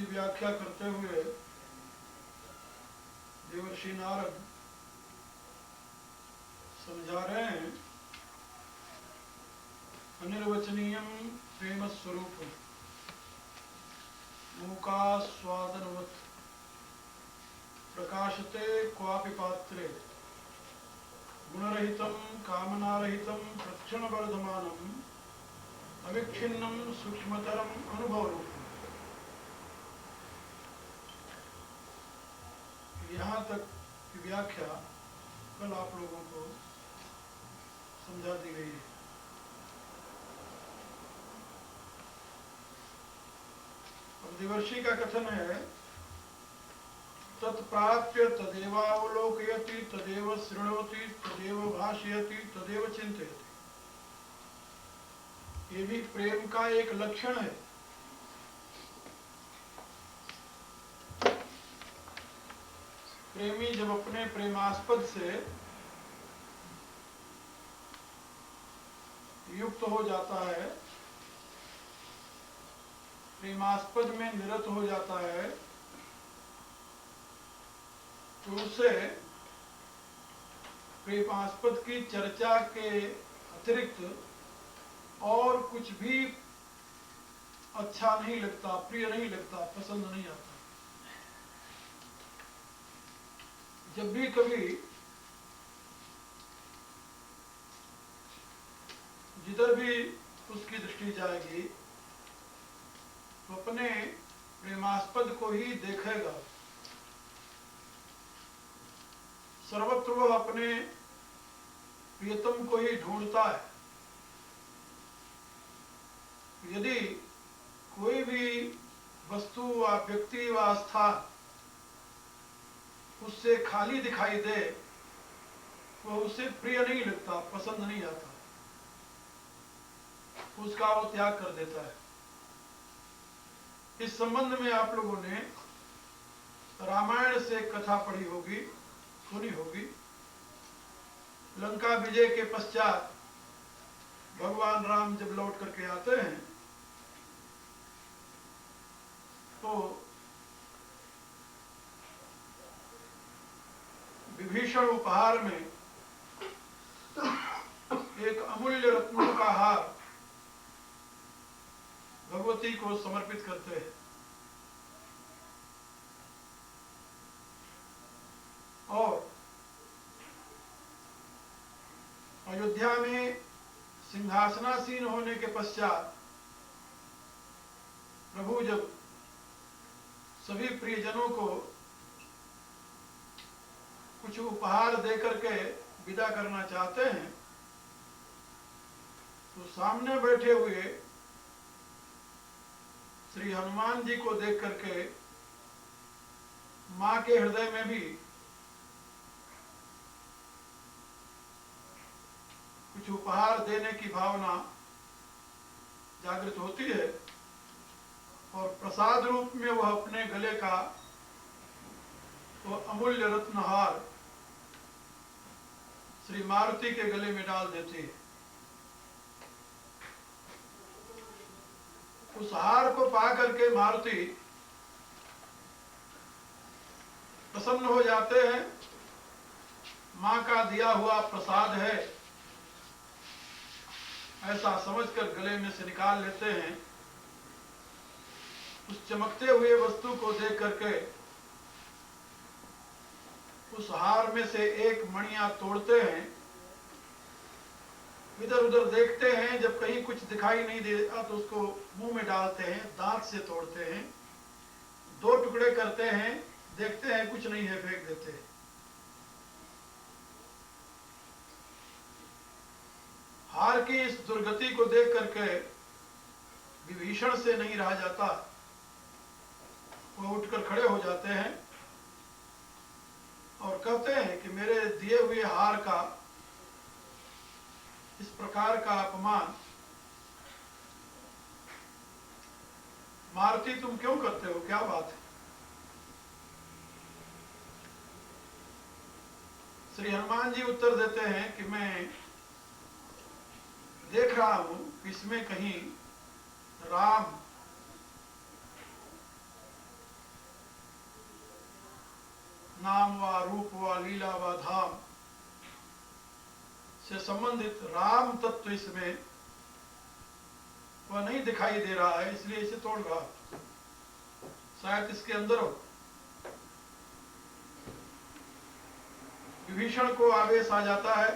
व्याख्या करते हुए देवर्षि नारद समझा रहे हैं, अनिर्वचनीयम प्रेम स्वरूप मूकास्वादनवत् प्रकाशते क्वापि पात्रे गुणरहितं कामनारहितं प्रक्षणवर्धमानम् अविच्छिन्नं सूक्ष्मतरम अनुभव रूप। यहाँ तक की व्याख्या कल आप लोगों को समझा दी गई है। अब देवर्षि का कथन है, तत्प्राप्य तदेवावलोकयति तदेव शृणोति तदेव भाषयति तदेव चिंतयति। ये भी प्रेम का एक लक्षण है। प्रेमी जब अपने प्रेमास्पद से युक्त हो जाता है, प्रेमास्पद में निरत हो जाता है, तो उसे प्रेमास्पद की चर्चा के अतिरिक्त और कुछ भी अच्छा नहीं लगता, प्रिय नहीं लगता, पसंद नहीं आता। जब भी कभी जिधर भी उसकी दृष्टि जाएगी तो अपने प्रेमास्पद को ही देखेगा। सर्वत्र वह अपने प्रियतम को ही ढूंढता है। यदि कोई भी वस्तु व व्यक्ति व स्थान उससे खाली दिखाई दे, वह उसे प्रिय नहीं लगता, पसंद नहीं आता, उसका वो त्याग कर देता है। इस संबंध में आप लोगों ने रामायण से कथा पढ़ी होगी, सुनी होगी। लंका विजय के पश्चात भगवान राम जब लौट करके आते हैं तो विभीषण उपहार में एक अमूल्य रत्नों का हार भगवती को समर्पित करते हैं। और अयोध्या में सिंहासनासीन होने के पश्चात प्रभु जब सभी प्रियजनों को कुछ उपहार देकर के विदा करना चाहते हैं, तो सामने बैठे हुए श्री हनुमान जी को देख करके मां के हृदय में भी कुछ उपहार देने की भावना जागृत होती है और प्रसाद रूप में वह अपने गले का वो अमूल्य रत्नहार श्री मारुति के गले में डाल देती है। उस हार को पा करके मारुति प्रसन्न हो जाते हैं। मां का दिया हुआ प्रसाद है ऐसा समझकर गले में से निकाल लेते हैं। उस चमकते हुए वस्तु को देख करके उस हार में से एक मणियां तोड़ते हैं, इधर उधर देखते हैं, जब कहीं कुछ दिखाई नहीं देता तो उसको मुंह में डालते हैं, दांत से तोड़ते हैं, दो टुकड़े करते हैं, देखते हैं कुछ नहीं है, फेंक देते हैं। हार की इस दुर्गति को देख करके विभीषण से नहीं रहा जाता, वो उठकर खड़े हो जाते हैं और कहते हैं कि मेरे दिए हुए हार का इस प्रकार का अपमान मारुति तुम क्यों करते हो, क्या बात है? श्री हनुमान जी उत्तर देते हैं कि मैं देख रहा हूं कि इसमें कहीं राम नाम व रूप व लीला व धाम से संबंधित राम तत्व इसमें वह नहीं दिखाई दे रहा है, इसलिए इसे तोड़ रहा। शायद इसके अंदर हो। विभीषण को आवेश आ जाता है,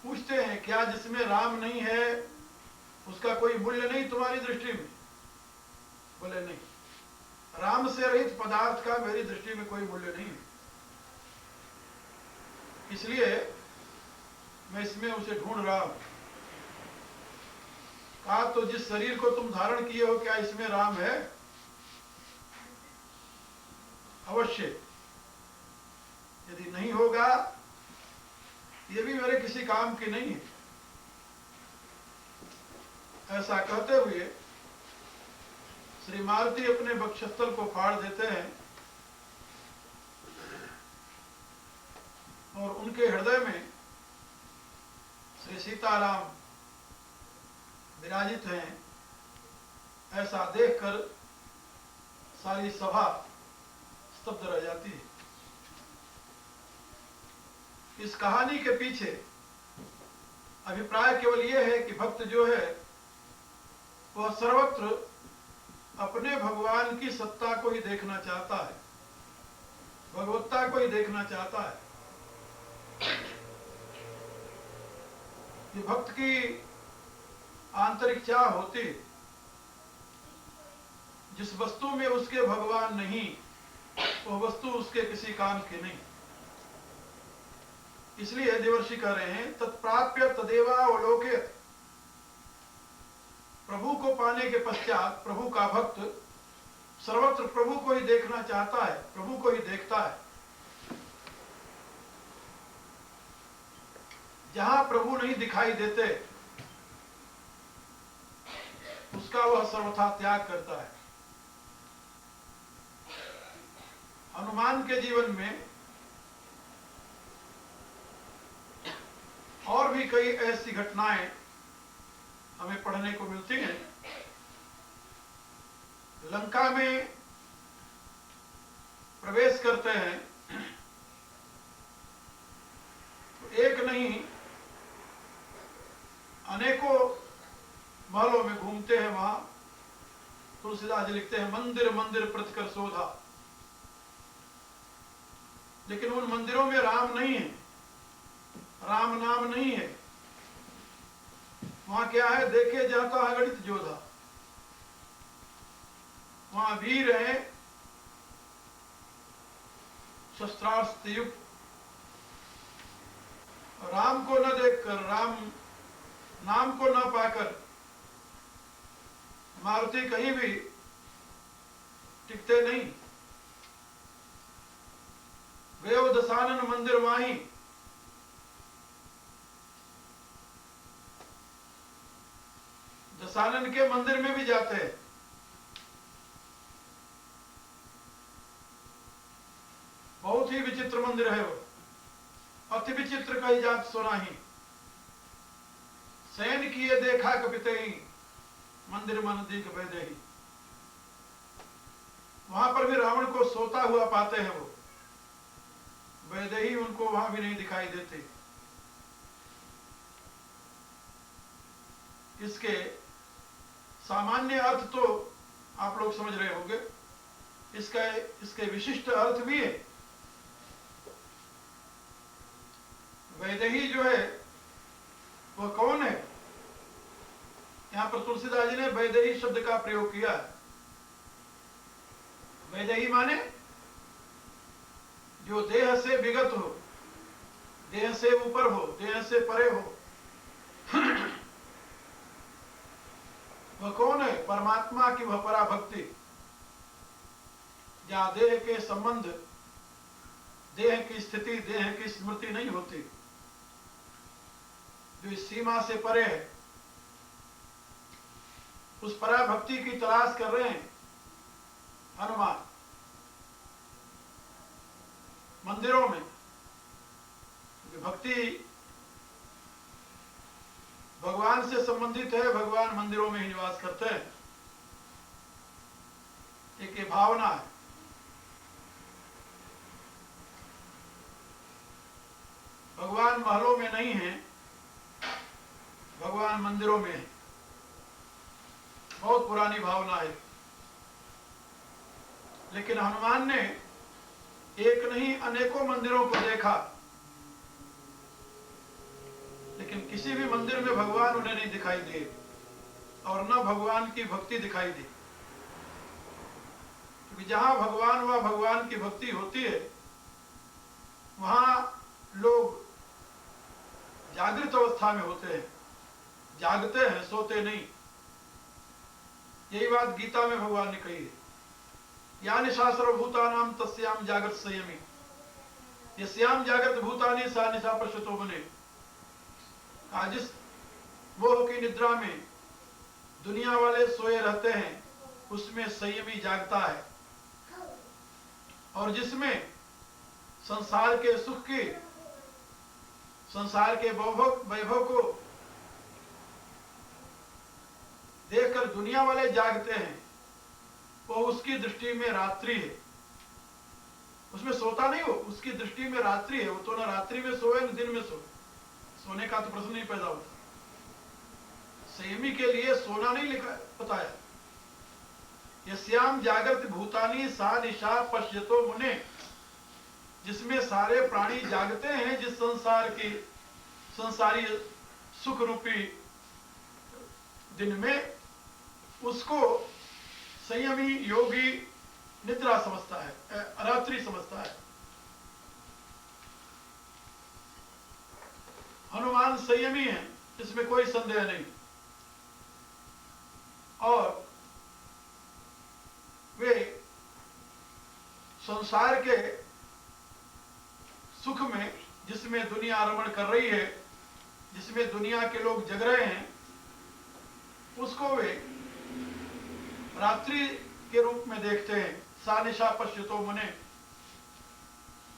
पूछते हैं क्या जिसमें राम नहीं है उसका कोई मूल्य नहीं तुम्हारी दृष्टि में? बोले नहीं, राम से रहित पदार्थ का मेरी दृष्टि में कोई मूल्य नहीं है, इसलिए मैं इसमें उसे ढूंढ रहा हूं। कहा तो जिस शरीर को तुम धारण किए हो क्या इसमें राम है? अवश्य। यदि नहीं होगा ये भी मेरे किसी काम की नहीं है। ऐसा कहते हुए श्री मारुति अपने वक्षस्थल को फाड़ देते हैं और उनके हृदय में श्री सीताराम विराजित हैं। ऐसा देखकर सारी सभा स्तब्ध रह जाती है। इस कहानी के पीछे अभिप्राय केवल यह है कि भक्त जो है वह सर्वत्र अपने भगवान की सत्ता को ही देखना चाहता है, भगवत्ता को ही देखना चाहता है। ये भक्त की आंतरिक चाह होती, जिस वस्तु में उसके भगवान नहीं वह वस्तु उसके किसी काम की नहीं। इसलिए देवर्षि कह रहे हैं तत्प्राप्य तदेवा अवलोकयत्। प्रभु को पाने के पश्चात प्रभु का भक्त सर्वत्र प्रभु को ही देखना चाहता है, प्रभु को ही देखता है। जहां प्रभु नहीं दिखाई देते उसका वह सर्वथा त्याग करता है। हनुमान के जीवन में और भी कई ऐसी घटनाएं हमें पढ़ने को मिलती हैं। लंका में प्रवेश करते हैं तो एक नहीं अनेकों महलों में घूमते हैं। वहां तुलसीदास जी लिखते हैं मंदिर मंदिर प्रतिकर शोधा, लेकिन उन मंदिरों में राम नहीं है, राम नाम नहीं है। वहां क्या है? देखे जाता अगणित जोधा। वहां वीर है शस्त्रास्त्र युक्त। राम को न देखकर, राम नाम को न पाकर मारुति कहीं भी टिकते नहीं। वेव दशानन मंदिर वाही, दशानन के मंदिर में भी जाते हैं। बहुत ही विचित्र मंदिर है वो, अति विचित्र कही जात सुनाही। सैन किए देखा कपितई, मंदिर मन दीक वैदेही। वहां पर भी रावण को सोता हुआ पाते हैं वो, वैदेही उनको वहां भी नहीं दिखाई देते। इसके सामान्य अर्थ तो आप लोग समझ रहे होंगे, इसके विशिष्ट अर्थ भी है। वैदेही जो है वह कौन है? यहां पर तुलसीदास जी ने वैदेही शब्द का प्रयोग किया है। वैदेही माने जो देह से विगत हो, देह से ऊपर हो, देह से परे हो। वह कौन है? परमात्मा की वह पराभक्ति, जहां देह के संबंध, देह की स्थिति, देह की स्मृति नहीं होती, जो इस सीमा से परे है। उस पराभक्ति की तलाश कर रहे हैं हनुमान मंदिरों में। भक्ति भगवान से संबंधित है, भगवान मंदिरों में ही निवास करते हैं। एक ये भावना है। भगवान महलों में नहीं है, भगवान मंदिरों में है। बहुत पुरानी भावना है। लेकिन हनुमान ने एक नहीं अनेकों मंदिरों को देखा, लेकिन किसी भी मंदिर में भगवान उन्हें नहीं दिखाई दिए और न भगवान की भक्ति दिखाई दी। क्योंकि जहां भगवान व भगवान की भक्ति होती है वहां लोग जागृत अवस्था में होते हैं, जागते हैं, सोते नहीं। यही बात गीता में भगवान ने कही है, यानि शास्त्रभूतानाम तस्याम जागृत संयमी यस्याम जागृत भूतानि सा निशा प्रशतो बने। जिस मोह की निद्रा में दुनिया वाले सोए रहते हैं उसमें संयमी जागता है, और जिसमें संसार के सुख की, संसार के वैभव को देखकर दुनिया वाले जागते हैं, वो उसकी दृष्टि में रात्रि है। उसमें सोता नहीं हो, उसकी दृष्टि में रात्रि है। वो तो ना रात्रि में सोए न दिन में सोए, सोने का तो प्रश्न नहीं पैदा होता। संयमी के लिए सोना नहीं लिखा बताया। यस्याम जागृत भूतानि सा निशा पश्यतो मुने, जिसमें सारे प्राणी जागते हैं, जिस संसार की संसारी सुख रूपी दिन में, उसको संयमी योगी निद्रा समझता है, रात्रि समझता है। हनुमान संयमी है, इसमें कोई संदेह नहीं। और वे संसार के सुख में, जिसमें दुनिया रमण कर रही है, जिसमें दुनिया के लोग जग रहे हैं, उसको वे रात्रि के रूप में देखते हैं। सा निशा पश्यतो मुने,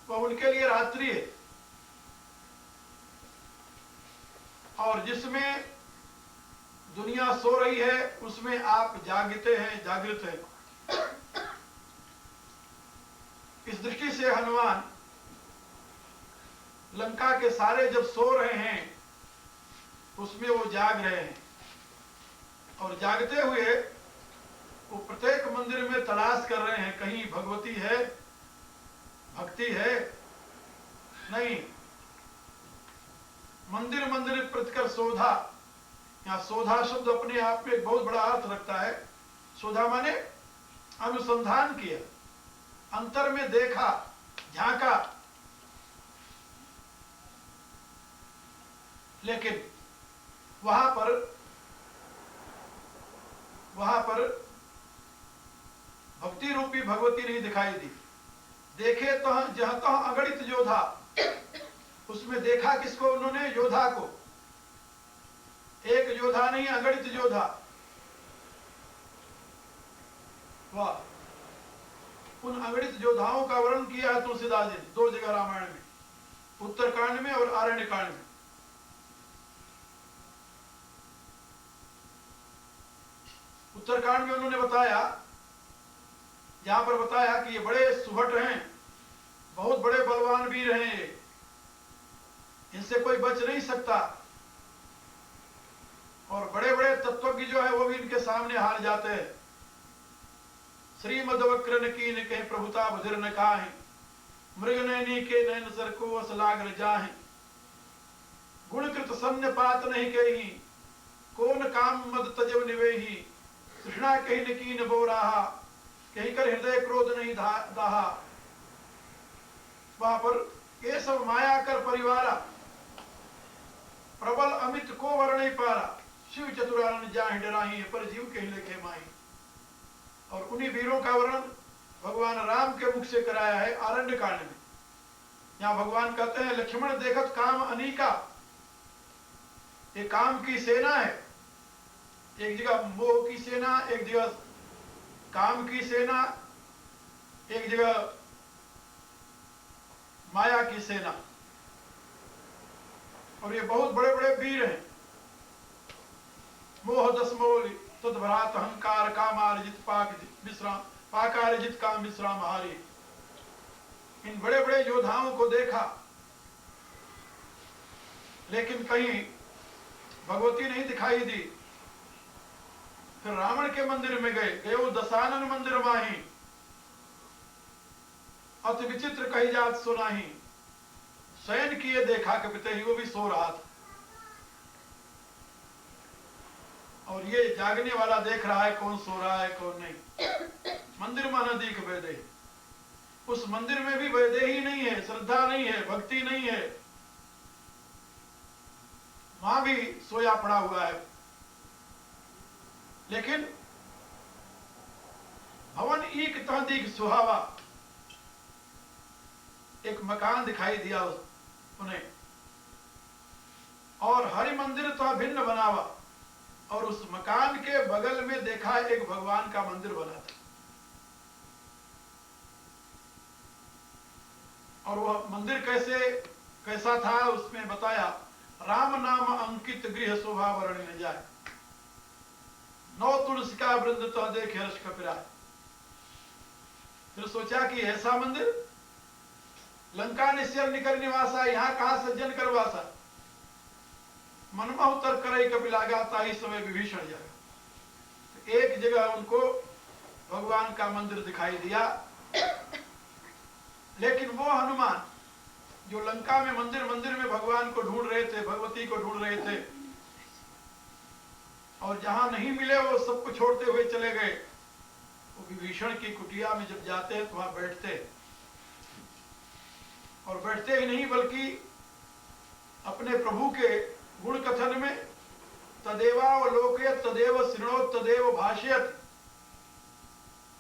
वह उनके लिए रात्रि है। और जिसमें दुनिया सो रही है उसमें आप जागते हैं, जागृत हैं। इस दृष्टि से हनुमान लंका के सारे जब सो रहे हैं उसमें वो जाग रहे हैं, और जागते हुए वो प्रत्येक मंदिर में तलाश कर रहे हैं, कहीं भगवती है, भक्ति है। नहीं, मंदिर मंदिर प्रतिकर शोधा। यहाँ शोधा शब्द अपने आप में एक बहुत बड़ा अर्थ रखता है। शोधा माने अनुसंधान किया, अंतर में देखा, झांका। लेकिन वहां पर भक्ति रूपी भगवती नहीं दिखाई दी। देखे तो जहां तहां अगणित योद्धा, उसमें देखा किसको उन्होंने? योद्धा को। एक योद्धा नहीं, अगणित योद्धा। वाह! उन अगणित योद्धाओं का वर्णन किया है तुलसीदास जी ने 2 जगह रामायण में, उत्तरकांड में और आरण्य कांड में। उत्तरकांड में उन्होंने बताया, जहां पर बताया कि ये बड़े सुभट हैं, बहुत बड़े बलवान वीर हैं, ये, इनसे कोई बच नहीं सकता, और बड़े बड़े तत्वज्ञ जो है वो भी इनके सामने हार जाते हैं। श्रीमद्वक्र न कीन कहे प्रभुता बधिर न काहे, मृग नैनी के नैन सर को असलाग्र जाहे, गुणकृत सन्य पात नहीं कही, कौन काम मद तजव निवेही, कृष्णा कही न कीन बो रहा, कहीं कर हृदय क्रोध नहीं दाहा। वहां पर ये सब माया कर परिवारा, प्रबल अमित को वर नहीं पारा, शिव चतुरानन जाहि डराही, पर जीव के लेखे माही। और उन्हीं वीरों का वर्णन भगवान राम के मुख से कराया है आरण्य कांड में। यहाँ भगवान कहते हैं, लक्ष्मण देखत काम अनीका, ये काम की सेना है। एक जगह मोह की सेना, एक जगह काम की सेना, एक जगह माया की सेना। और ये बहुत बड़े बड़े वीर हैं। मोह दस मोल तद्भरात अहंकार कामार्जित पाक विश्राम, पाकारजित काम विश्राम हारी। इन बड़े बड़े योद्धाओं को देखा लेकिन कहीं भगवती नहीं दिखाई दी। फिर रावण के मंदिर में गए वो दशानन मंदिर माही, अति विचित्र कही जात सुनाही। शयन किए देखा कपिते ही, वो भी सो रहा था और ये जागने वाला देख रहा है कौन सो रहा है कौन नहीं। मंदिर माना दीख वैदे, उस मंदिर में भी वैदे ही नहीं है, श्रद्धा नहीं है, भक्ति नहीं है, वहां भी सोया पड़ा हुआ है। लेकिन भवन एक तह दीख सुहावा, एक मकान दिखाई दिया उन्हें, और हरि मंदिर तो भिन्न बनावा, और उस मकान के बगल में देखा एक भगवान का मंदिर बना था। और वह मंदिर कैसा था उसमें बताया, राम नाम अंकित गृह शोभा वर्ण न जाए, नौ तुलसी का वृंद तो देखे हर्ष कपिराय। फिर सोचा कि ऐसा मंदिर, लंका निश्चर निकर निवासा, यहाँ कहां सज्जन करवासा। मनमा उतर करे कपिलागा, ताही समय विभीषण जागा। एक जगह उनको भगवान का मंदिर दिखाई दिया, लेकिन वो हनुमान जो लंका में मंदिर में भगवान को ढूंढ रहे थे, भगवती को ढूंढ रहे थे, और जहां नहीं मिले वो सबको छोड़ते हुए चले गए। वो विभीषण की कुटिया में जब जाते हैं तो वहां बैठते, और बैठते ही नहीं बल्कि अपने प्रभु के गुण कथन में तदेवावलोकयत तदेव शृणोत तदेव भाषयत,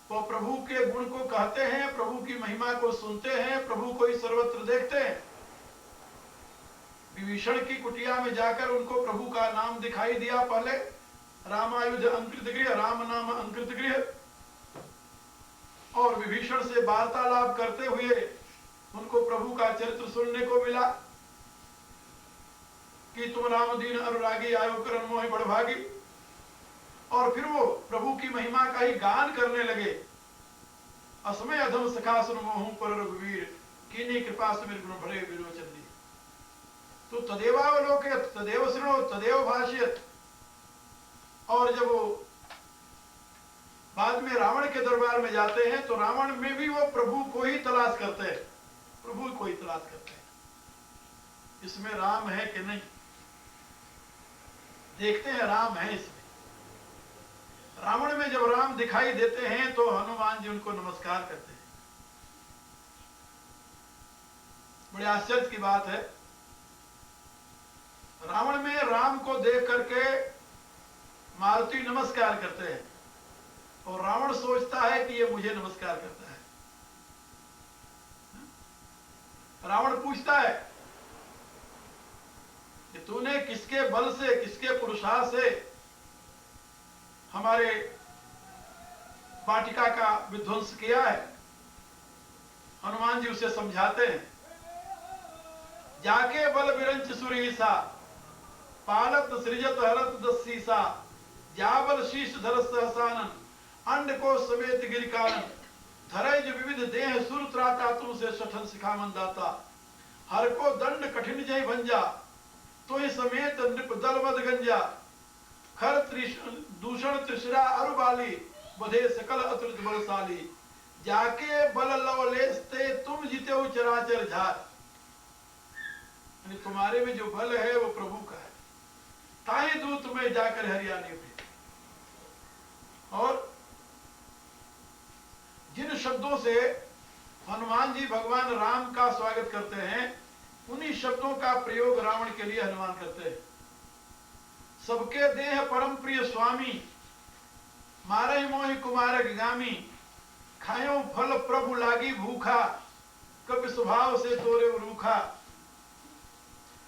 वो प्रभु के गुण को कहते हैं, प्रभु की महिमा को सुनते हैं, प्रभु को ही सर्वत्र देखते हैं। विभीषण की कुटिया में जाकर उनको प्रभु का नाम दिखाई दिया। पहले रामायुध अंकृत गृह, राम नाम अंकृत गृह, और विभीषण से वार्तालाप करते हुए उनको प्रभु का चरित्र सुनने को मिला कि तुम राम दीन अनुरागी आयु करण मोहि बड़भागी। और फिर वो प्रभु की महिमा का ही गान करने लगे। असमय अधम सखा सुन मोहू पर रघुवीर, कीनी कृपा से मेरे गुण भरे विरोचन दी। तो तदेवावलोकयत तदेव शृणो तदेव भाषयत। और जब वो बाद में रावण के दरबार में जाते हैं तो रावण में भी वो प्रभु को ही तलाश करते हैं, प्रभु को ही तलाश करते हैं, इसमें राम है कि नहीं। देखते हैं राम है इसमें। रावण में जब राम दिखाई देते हैं तो हनुमान जी उनको नमस्कार करते हैं। बड़े आश्चर्य की बात है, रावण में राम को देख करके मारुति नमस्कार करते हैं, और रावण सोचता है कि ये मुझे नमस्कार करता है। रावण पूछता है कि तूने किसके बल से, किसके पुरुषार्थ से हमारे वाटिका का विध्वंस किया है। हनुमान जी उसे समझाते हैं, जाके बल विरंच सुरीसा, पालत सृजत हरत दस्सीसा, जाबल शीश धर सहसानन, अंड को समेत गिरिकानन, धरज विविध देह सुर त्राता, तुमसे सठन सिखामन दाता, हर को दंड कठिन जय भंजा, तो ही समेत नृप दल मद गंजा, खर दूषण त्रिशरा अरुबाली, बधे सकल अतुलित बलशाली, जाके बल लवलेस्ते तुम जीते हो चराचर झार। तुम्हारे में जो बल है वो प्रभु का है, ताही दूत में जाकर हरियाणी में। और जिन शब्दों से हनुमान जी भगवान राम का स्वागत करते हैं, उन्हीं शब्दों का प्रयोग रावण के लिए हनुमान करते हैं। सबके देह परम प्रिय स्वामी, मारे मोहि कुमारक गामी, खायो फल प्रभु लागी भूखा, कपि स्वभाव से तोरे रूखा।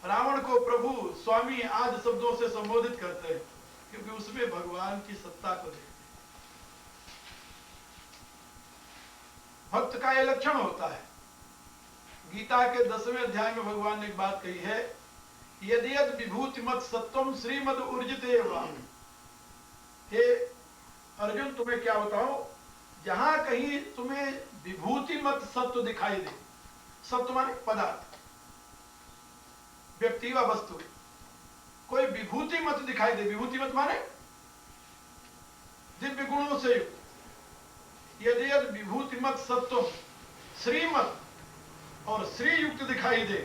रावण को प्रभु स्वामी आदि शब्दों से संबोधित करते हैं, क्योंकि उसमें भगवान की सत्ता को देखते हैं। भक्त का यह लक्षण होता है। गीता के 10वें अध्याय में भगवान ने एक बात कही है, यदि यद विभूति मत सत्वम श्रीमद ऊर्जित एवं। हे अर्जुन, तुम्हें क्या बताऊं, जहां कहीं तुम्हें विभूति मत सत्व दिखाई दे, सत्व माने पदार्थ, व्यक्ति व वस्तु, कोई विभूति मत दिखाई दे, विभूति मत माने दिव्य गुणों से युक्त, यदि यद विभूति मत सत्व श्रीमत और श्री युक्त दिखाई दे,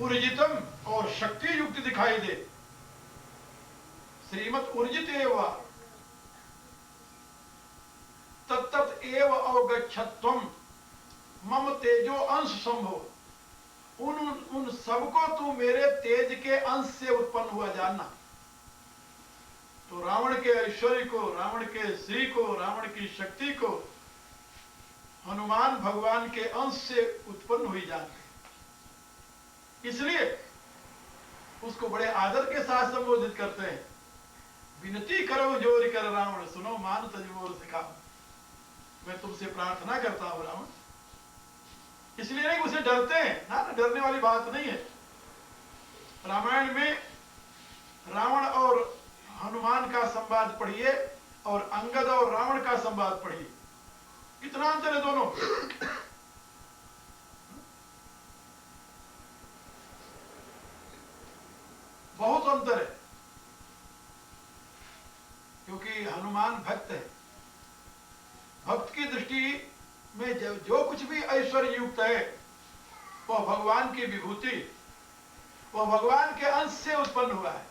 ऊर्जितम और शक्ति युक्त दिखाई दे, श्रीमत ऊर्जित एव तत्तत एव अवगच्छत्वम मम तेजो अंश संभव, उन सबको तू मेरे तेज के अंश से उत्पन्न हुआ जानना। तो रावण के ऐश्वर्य को, रावण के श्री को, रावण की शक्ति को हनुमान भगवान के अंश से उत्पन्न हुई जानते, इसलिए उसको बड़े आदर के साथ संबोधित करते हैं। विनती करो जोर कर रावण, सुनो मान तजमोर सिखा, मैं तुमसे प्रार्थना करता हूं रावण। इसलिए नहीं उसे डरते हैं ना, डरने वाली बात नहीं है। रामायण में रावण और हनुमान का संवाद पढ़िए और अंगद और रावण का संवाद पढ़िए, कितना अंतर है दोनों। बहुत अंतर है, क्योंकि हनुमान भक्त है। भक्त की दृष्टि में जो कुछ भी ऐश्वर्य युक्त है वह भगवान की विभूति, वह भगवान के अंश से उत्पन्न हुआ है।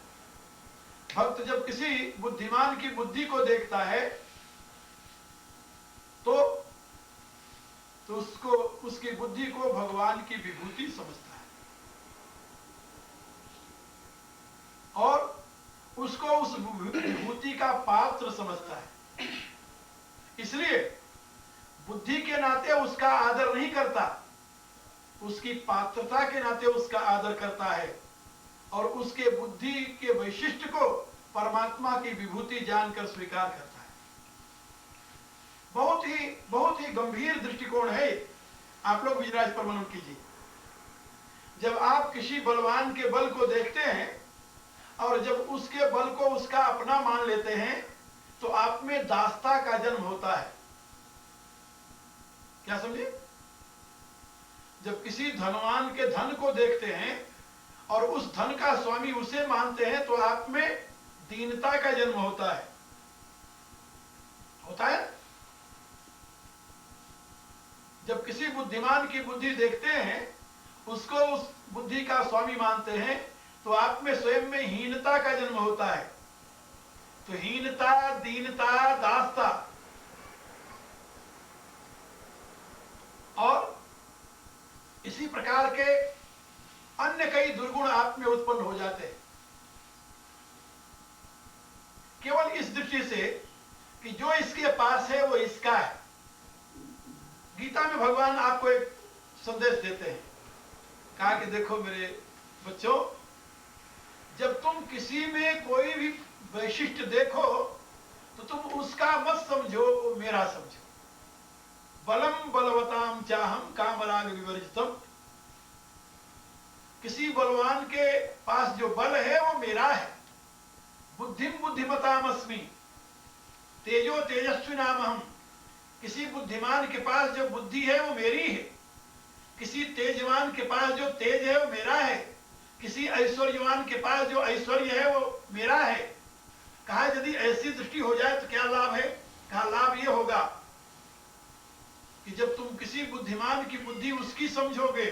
भक्त जब किसी बुद्धिमान की बुद्धि को देखता है तो उसको, उसकी बुद्धि को भगवान की विभूति समझता है और उसको उस विभूति का पात्र समझता है। इसलिए बुद्धि के नाते उसका आदर नहीं करता, उसकी पात्रता के नाते उसका आदर करता है और उसके बुद्धि के वैशिष्ट को परमात्मा की विभूति जानकर स्वीकार करता है। बहुत ही गंभीर दृष्टिकोण है। आप लोग विजराज पर मनन कीजिए। जब आप किसी बलवान के बल को देखते हैं और जब उसके बल को उसका अपना मान लेते हैं तो आप में दास्ता का जन्म होता है। क्या समझे? जब किसी धनवान के धन को देखते हैं और उस धन का स्वामी उसे मानते हैं तो आप में दीनता का जन्म होता है। होता है? जब किसी बुद्धिमान की बुद्धि देखते हैं, उसको उस बुद्धि का स्वामी मानते हैं, तो आप में स्वयं में हीनता का जन्म होता है। तो हीनता, दीनता, दासता और इसी प्रकार के अन्य कई दुर्गुण आप में उत्पन्न हो जाते हैं, केवल इस दृष्टि से कि जो इसके पास है वो इसका है। गीता में भगवान आपको एक संदेश देते हैं, कहा कि देखो मेरे बच्चों, जब तुम किसी में कोई भी वैशिष्ट देखो तो तुम उसका मत समझो, वो मेरा समझो। बलम बलवताम चाहम कामराग विवर्जितम, किसी बलवान के पास जो बल है वो मेरा है। बुद्धिम बुद्धिमताम अस्मि तेजो तेजस्वी नाम हम, किसी बुद्धिमान के पास जो बुद्धि है वो मेरी है। किसी तेजवान के पास जो तेज है वो मेरा है। किसी ऐश्वर्यवान के पास जो ऐश्वर्य है वो मेरा है। कहा यदि ऐसी दृष्टि हो जाए तो क्या लाभ है? कहा लाभ ये होगा कि जब तुम किसी बुद्धिमान की बुद्धि उसकी समझोगे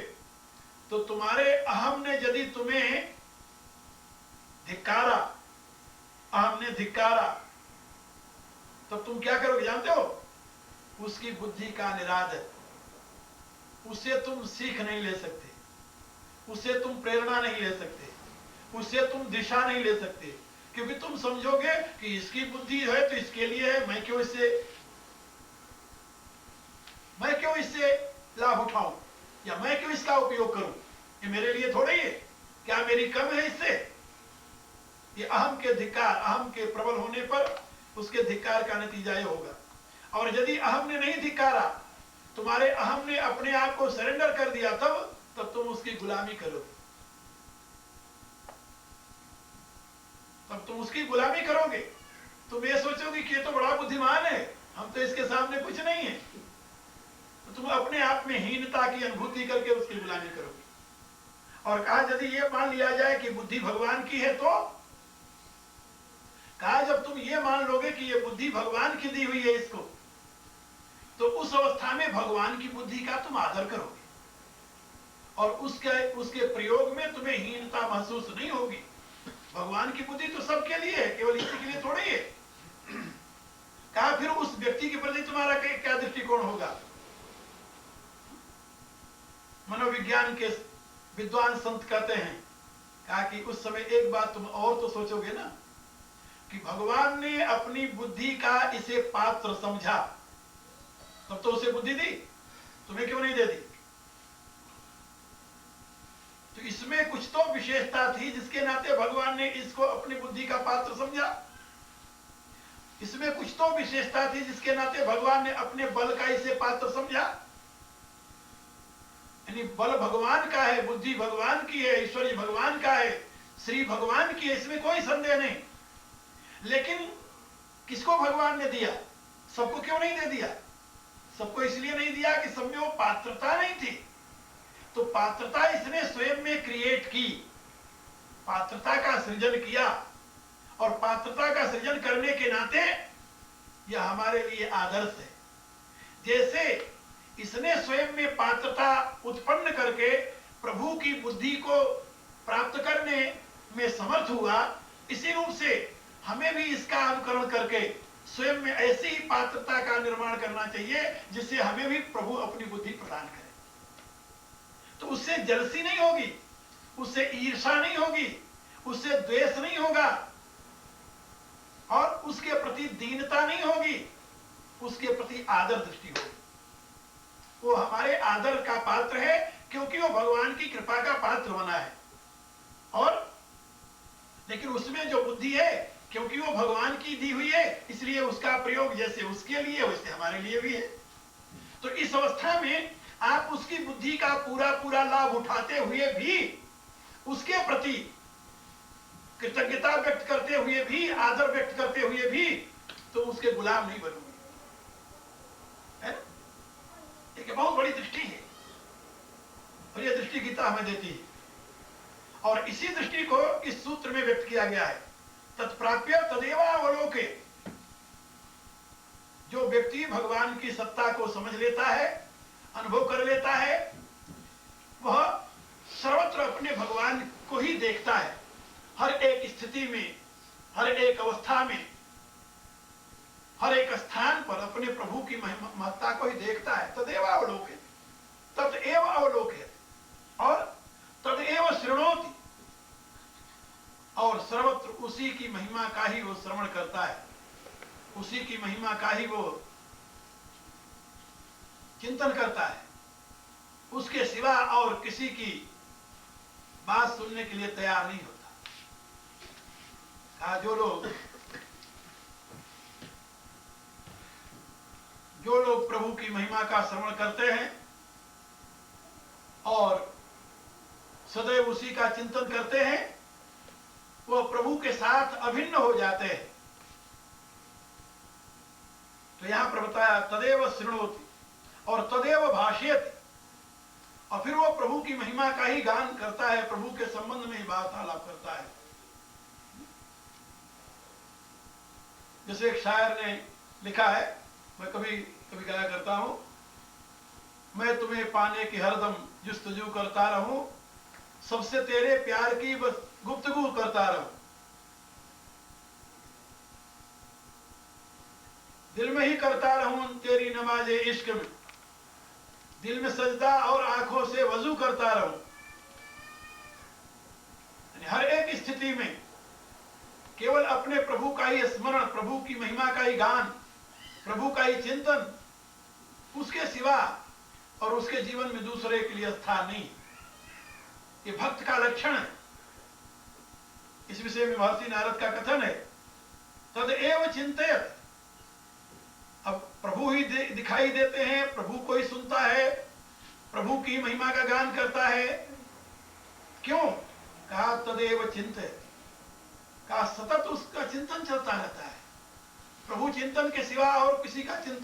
तो तुम्हारे अहम ने यदि तुम्हें धिक्कारा, अहम ने धिक्कारा, तब तुम क्या करोगे जानते हो? उसकी बुद्धि का निरादर, उससे तुम सीख नहीं ले सकते, उससे तुम प्रेरणा नहीं ले सकते, उससे तुम दिशा नहीं ले सकते, क्योंकि तुम समझोगे कि इसकी बुद्धि है तो इसके लिए है, मैं क्यों इससे लाभ उठाऊं या मैं क्यों इसका उपयोग करूं? ये मेरे लिए थोड़ा ही है, क्या मेरी कम है इससे? ये अहम के धिक्कार, अहम के प्रबल होने पर उसके धिक्कार का नतीजा ये होगा। और यदि अहम ने नहीं धिक्कारा, तुम्हारे अहम ने अपने आप को सरेंडर कर दिया, तब तुम उसकी गुलामी करोगे, तब तुम उसकी गुलामी करोगे। तुम ये सोचोगे कि ये तो बड़ा बुद्धिमान है, हम तो इसके सामने कुछ नहीं है, तो तुम अपने आप में हीनता की अनुभूति करके उसकी गुलामी करोगे। और कहा यदि ये मान लिया जाए कि बुद्धि भगवान की है तो कहा जब तुम ये मान लोगे कि ये बुद्धि भगवान की दी हुई है इसको, तो उस अवस्था में भगवान की बुद्धि का तुम आदर करोगे और उसके प्रयोग में तुम्हें हीनता महसूस नहीं होगी। भगवान की बुद्धि तो सबके लिए है, केवल इसी के लिए थोड़ी है। कहा फिर उस व्यक्ति के प्रति तुम्हारा क्या दृष्टिकोण होगा। मनोविज्ञान के विद्वान संत कहते हैं, कहा कि उस समय एक बात तुम और तो सोचोगे ना कि भगवान ने अपनी बुद्धि का इसे पात्र समझा, तब तो उसे बुद्धि दी, तुम्हें क्यों नहीं दे दी। तो इसमें कुछ तो विशेषता थी जिसके नाते भगवान ने इसको अपनी बुद्धि का पात्र समझा। इसमें कुछ तो विशेषता थी जिसके नाते भगवान ने अपने बल का इसे पात्र समझा। यानी बल भगवान का है, बुद्धि भगवान की है, ईश्वरी भगवान का है, श्री भगवान की है, इसमें कोई संदेह नहीं। लेकिन किसको भगवान ने दिया, सबको क्यों नहीं दे दिया। सबको इसलिए नहीं दिया कि सब में वो पात्रता नहीं थी। तो पात्रता इसने स्वयं में क्रिएट की, पात्रता का सृजन किया और पात्रता का सृजन करने के नाते यह हमारे लिए आदर्श है। जैसे इसने स्वयं में पात्रता उत्पन्न करके प्रभु की बुद्धि को प्राप्त करने में समर्थ हुआ, इसी रूप से हमें भी इसका अनुकरण करके स्वयं में ऐसी ही पात्रता का निर्माण करना चाहिए जिससे हमें भी प्रभु अपनी बुद्धि प्रदान करे। तो उससे जलसी नहीं होगी, उससे ईर्षा नहीं होगी, उससे द्वेष नहीं होगा और उसके प्रति दीनता नहीं होगी, उसके प्रति आदर दृष्टि होगी। वो हमारे आदर का पात्र है क्योंकि वो भगवान की कृपा का पात्र बना है। और लेकिन उसमें जो बुद्धि है, क्योंकि वो भगवान की दी हुई है, इसलिए उसका प्रयोग जैसे उसके लिए वैसे हमारे लिए भी है। तो इस अवस्था में आप उसकी बुद्धि का पूरा पूरा लाभ उठाते हुए भी, उसके प्रति कृतज्ञता व्यक्त करते हुए भी, आदर व्यक्त करते हुए भी, तो उसके गुलाम नहीं बनोगे। एक बहुत बड़ी दृष्टि है और यह दृष्टि गीता हमें देती है। और इसी दृष्टि को इस सूत्र में व्यक्त किया गया है, तत्प्राप्य तदेवावलोके। जो व्यक्ति भगवान की सत्ता को समझ लेता है, अनुभव कर लेता है, वह सर्वत्र अपने भगवान को ही देखता है। हर एक स्थिति में, हर एक अवस्था में, हर एक स्थान पर अपने प्रभु की महत्ता को ही देखता है। तदेव अवलोके, तदेव अवलोके और तदेव शृणोति, और सर्वत्र उसी की महिमा का ही वो श्रवण करता है, उसी की महिमा का ही वो चिंतन करता है। उसके सिवा और किसी की बात सुनने के लिए तैयार नहीं होता। जो लोग प्रभु की महिमा का श्रवण करते हैं और सदैव उसी का चिंतन करते हैं, वह प्रभु के साथ अभिन्न हो जाते हैं। तो यहां पर बताया तदेव शृणोति और तदेव भाष्यति, और फिर वो प्रभु की महिमा का ही गान करता है, प्रभु के संबंध में ही वार्तालाप करता है। जैसे एक शायर ने लिखा है, मैं कभी कभी गाया करता हूं, मैं तुम्हें पाने की हरदम जुस्तजू करता रहूं, सबसे तेरे प्यार की बस गुफ्तगू करता रहूं, दिल में ही करता रहूं तेरी नमाजे इश्क में, दिल में सजदा और आंखों से वजू करता रहूं। हर एक स्थिति में केवल अपने प्रभु का ही स्मरण, प्रभु की महिमा का ही गान, प्रभु का ही चिंतन, उसके सिवा और उसके जीवन में दूसरे के लिए स्थान नहीं। ये भक्त का लक्षण है। इस विषय में महर्षि नारद का कथन है, तदेव चिंतयत। अब प्रभु ही दिखाई देते हैं, प्रभु को ही सुनता है, प्रभु की महिमा का गान करता है। क्यों? कहा तदेव चिंतयत, कहा सतत उसका चिंतन चलता रहता है। प्रभु चिंतन के सिवा और किसी का चिंतन